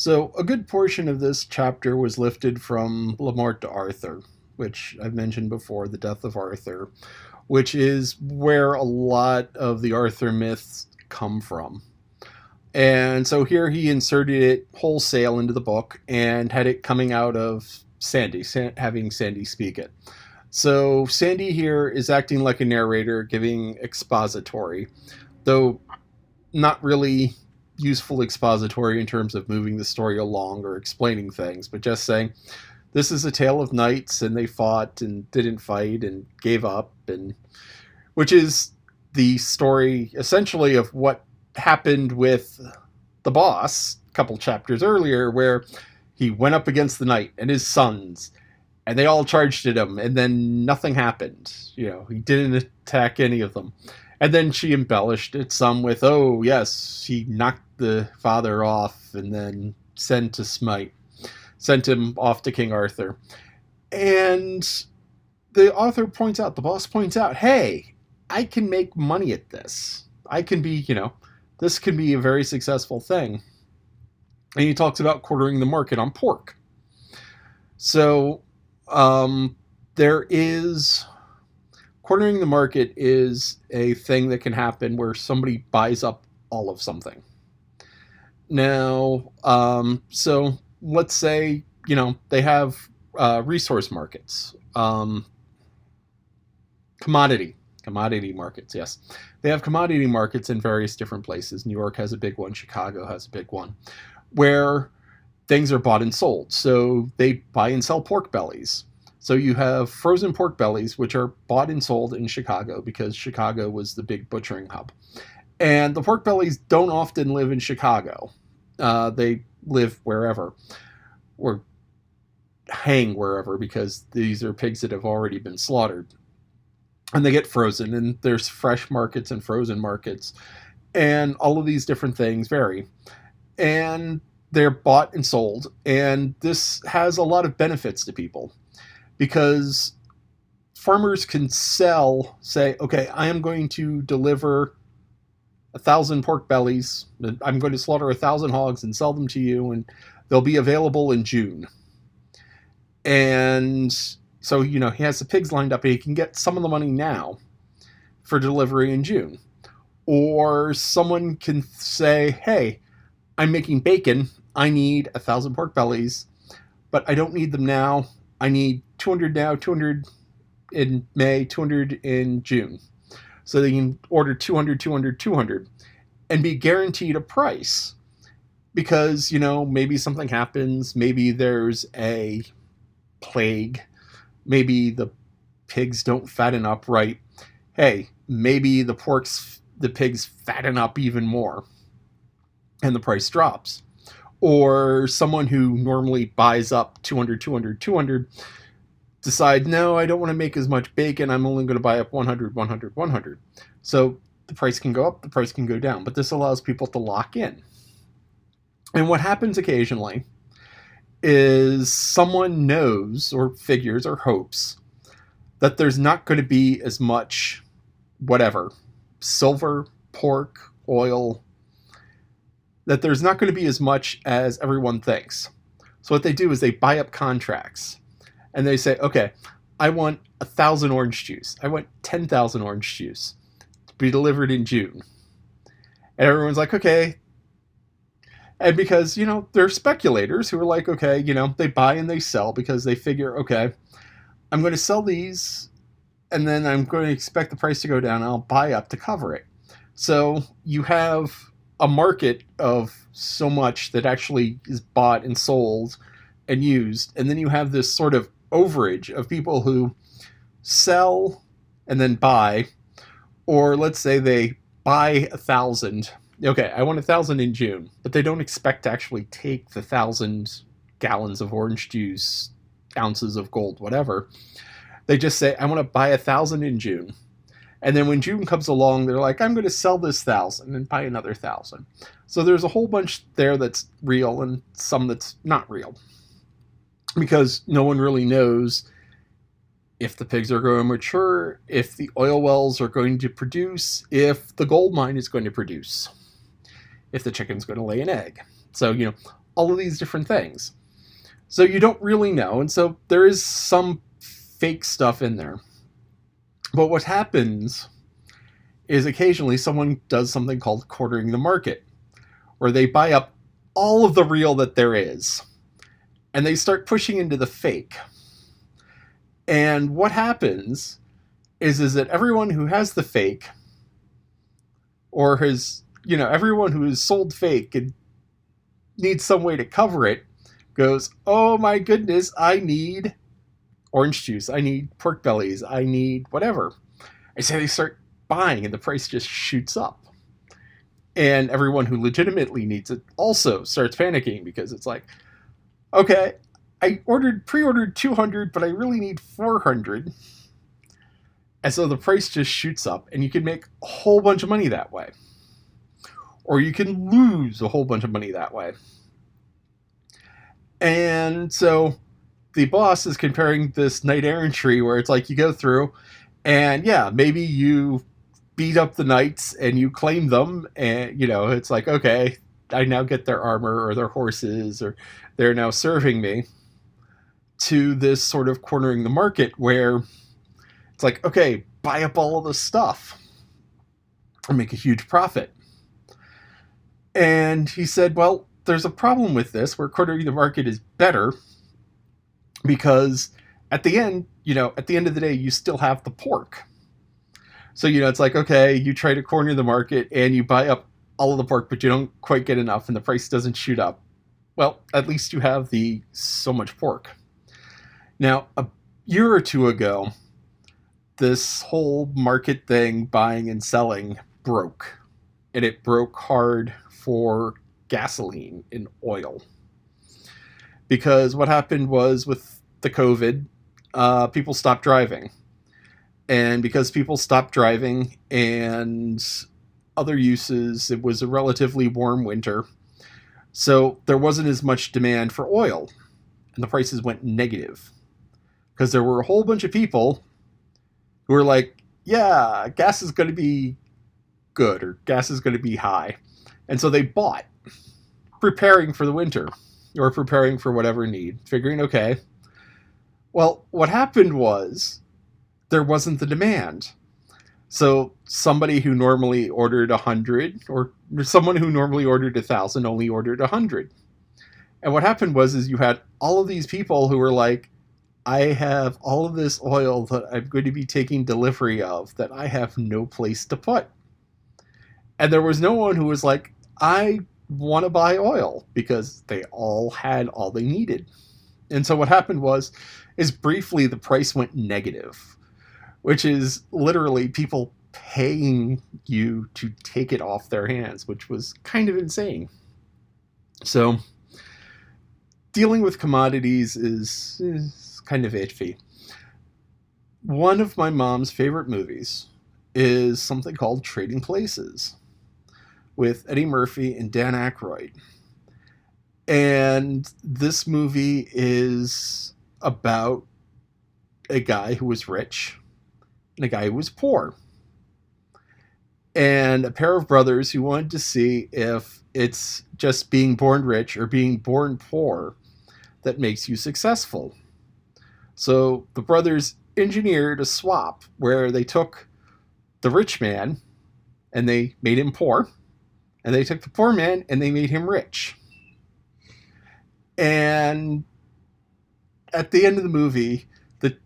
So, a good portion of this chapter was lifted from La Mort d'Arthur, which I've mentioned before, the death of Arthur, which is where a lot of the Arthur myths come from. And so here he inserted it wholesale into the book and had it coming out of Sandy, having Sandy speak it. So Sandy here is acting like a narrator, giving expository, though not really useful expository in terms of moving the story along or explaining things, but just saying this is a tale of knights and they fought and didn't fight and gave up, and which is the story essentially of what happened with the boss a couple chapters earlier, where he went up against the knight and his sons, and they all charged at him, and then nothing happened. He didn't attack any of them. And then she embellished it some with, oh, yes, he knocked the father off and then sent him off to King Arthur. And the the boss points out, hey, I can make money at this. I can be, this can be a very successful thing. And he talks about quartering the market on pork. So there is quartering the market is a thing that can happen where somebody buys up all of something. Now, so let's say, they have resource markets, commodity markets, yes. They have commodity markets in various different places. New York has a big one. Chicago has a big one, where things are bought and sold. So they buy and sell pork bellies. So you have frozen pork bellies, which are bought and sold in Chicago because Chicago was the big butchering hub. And the pork bellies don't often live in Chicago. They live wherever, or hang wherever, because these are pigs that have already been slaughtered. And they get frozen, and there's fresh markets and frozen markets. And all of these different things vary. And they're bought and sold. And this has a lot of benefits to people, because farmers can say, okay, I am going to deliver 1,000 pork bellies. I'm going to slaughter 1,000 hogs and sell them to you, and they'll be available in June. And so, he has the pigs lined up, and he can get some of the money now for delivery in June. Or someone can say, hey, I'm making bacon. I need 1,000 pork bellies, but I don't need them now. I need 200 now, 200 in May, 200 in June. So they can order 200, 200, 200 and be guaranteed a price. Because, maybe something happens. Maybe there's a plague. Maybe the pigs don't fatten up right. Hey, maybe the pigs fatten up even more and the price drops. Or someone who normally buys up 200, 200, 200 decide, no, I don't want to make as much bacon. I'm only going to buy up 100, 100, 100. So the price can go up, the price can go down. But this allows people to lock in. And what happens occasionally is someone knows or figures or hopes that there's not going to be as much whatever, silver, pork, oil, that there's not going to be as much as everyone thinks. So what they do is they buy up contracts, and they say, okay, I want 1,000 orange juice. I want 10,000 orange juice to be delivered in June. And everyone's like, okay. And because, they're speculators who are like, okay, they buy and they sell because they figure, okay, I'm going to sell these, and then I'm going to expect the price to go down, and I'll buy up to cover it. So you have a market of so much that actually is bought and sold and used. And then you have this sort of overage of people who sell and then buy, or let's say they buy 1,000. Okay, I want 1,000 in June, but they don't expect to actually take the 1,000 gallons of orange juice, ounces of gold, whatever. They just say, I want to buy 1,000 in June. And then when June comes along, they're like, I'm going to sell this 1,000 and buy another 1,000. So there's a whole bunch there that's real and some that's not real. Because no one really knows if the pigs are going to mature, if the oil wells are going to produce, if the gold mine is going to produce, if the chicken's going to lay an egg. So, all of these different things. So you don't really know, and so there is some fake stuff in there. But what happens is occasionally someone does something called cornering the market, where they buy up all of the real that there is, and they start pushing into the fake. And what happens is that everyone who has the fake, or has, everyone who has sold fake and needs some way to cover it, goes, oh my goodness, I need orange juice, I need pork bellies, I need whatever. And so they start buying, and the price just shoots up. And everyone who legitimately needs it also starts panicking, because it's like, okay, I pre-ordered 200, but I really need 400. And so the price just shoots up, and you can make a whole bunch of money that way. Or you can lose a whole bunch of money that way. And so the boss is comparing this knight errantry, where it's like you go through, and yeah, maybe you beat up the knights and you claim them, and it's like, okay, I now get their armor or their horses, or they're now serving me, to this sort of cornering the market where it's like, okay, buy up all of this stuff and make a huge profit. And he said, well, there's a problem with this, where cornering the market is better, because at the end of the day, you still have the pork. So, it's like, okay, you try to corner the market and you buy up all of the pork, but you don't quite get enough and the price doesn't shoot up. Well, at least you have the so much pork. Now, a year or two ago, this whole market thing, buying and selling, broke. And it broke hard for gasoline and oil. Because what happened was, with the COVID, people stopped driving. And because people stopped driving and other uses, it was a relatively warm winter. So there wasn't as much demand for oil. And the prices went negative. Because there were a whole bunch of people who were like, yeah, gas is going to be good, or gas is going to be high. And so they bought, preparing for the winter, or preparing for whatever need, figuring, okay, well, what happened was there wasn't the demand. So somebody who normally ordered 100, or someone who normally ordered 1,000 only ordered 100. And what happened was you had all of these people who were like, I have all of this oil that I'm going to be taking delivery of that I have no place to put. And there was no one who was like, I want to buy oil, because they all had all they needed. And so what happened is briefly the price went negative, which is literally people paying you to take it off their hands, which was kind of insane. So dealing with commodities is kind of iffy. One of my mom's favorite movies is something called Trading Places, with Eddie Murphy and Dan Aykroyd. And this movie is about a guy who was rich and a guy who was poor. And a pair of brothers who wanted to see if it's just being born rich or being born poor that makes you successful. So the brothers engineered a swap where they took the rich man and they made him poor, and they took the poor man and they made him rich. And at the end of the movie, the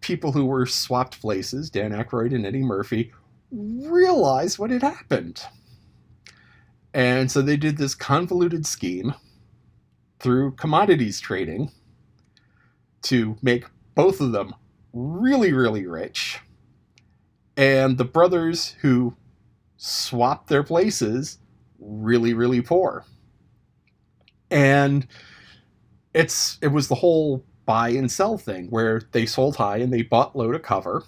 people who were swapped places, Dan Aykroyd and Eddie Murphy, realized what had happened. And so they did this convoluted scheme through commodities trading to make both of them really, really rich. And the brothers who swapped their places really, really poor. And it was the whole buy and sell thing, where they sold high and they bought low to cover.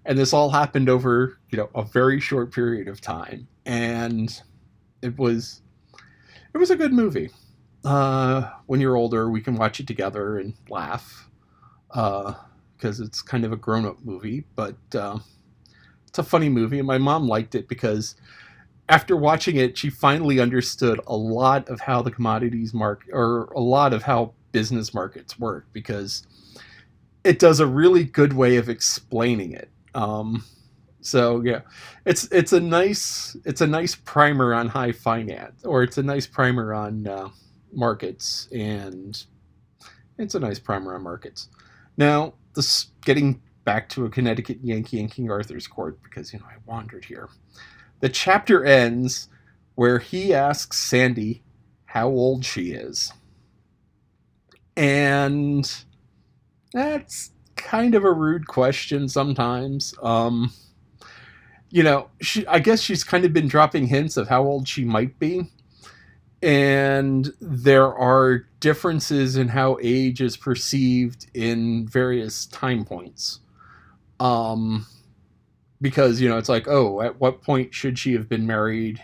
And this all happened over, a very short period of time. And it was a good movie. When you're older, we can watch it together and laugh, because it's kind of a grown-up movie, but it's a funny movie. And my mom liked it because after watching it, she finally understood a lot of how the commodities market, or a lot of how business markets work, because it does a really good way of explaining it. So yeah, it's a nice primer on high finance, or it's a nice primer on markets, and it's a nice primer on markets. Now, this getting back to a Connecticut Yankee in King Arthur's court, because I wandered here. The chapter ends where he asks Sandy how old she is, and that's kind of a rude question sometimes. I guess she's kind of been dropping hints of how old she might be. And there are differences in how age is perceived in various time points. Um, because, it's like, oh, at what point should she have been married?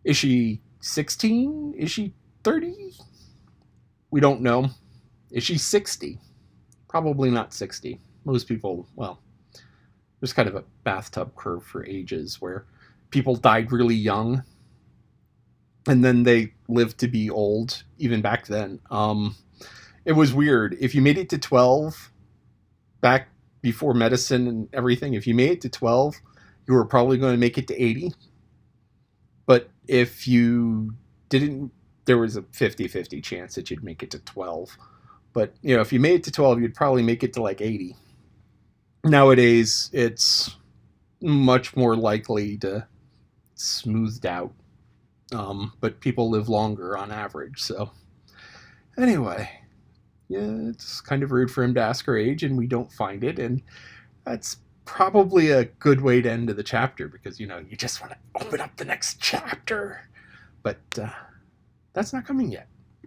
Is she 16? Is she 30? We don't know. Is she 60? Probably not 60. Most people, well, there's kind of a bathtub curve for ages where people died really young and then they lived to be old even back then. It was weird. If you made it to 12 back before medicine and everything, if you made it to 12, you were probably going to make it to 80. But if you didn't, there was a 50-50 chance that you'd make it to 12. But, if you made it to 12, you'd probably make it to like 80. Nowadays, it's much more likely to smoothed out. But people live longer on average. So anyway, yeah, it's kind of rude for him to ask her age, and we don't find it. And that's probably a good way to end the chapter, because, you just want to open up the next chapter. But that's not coming yet.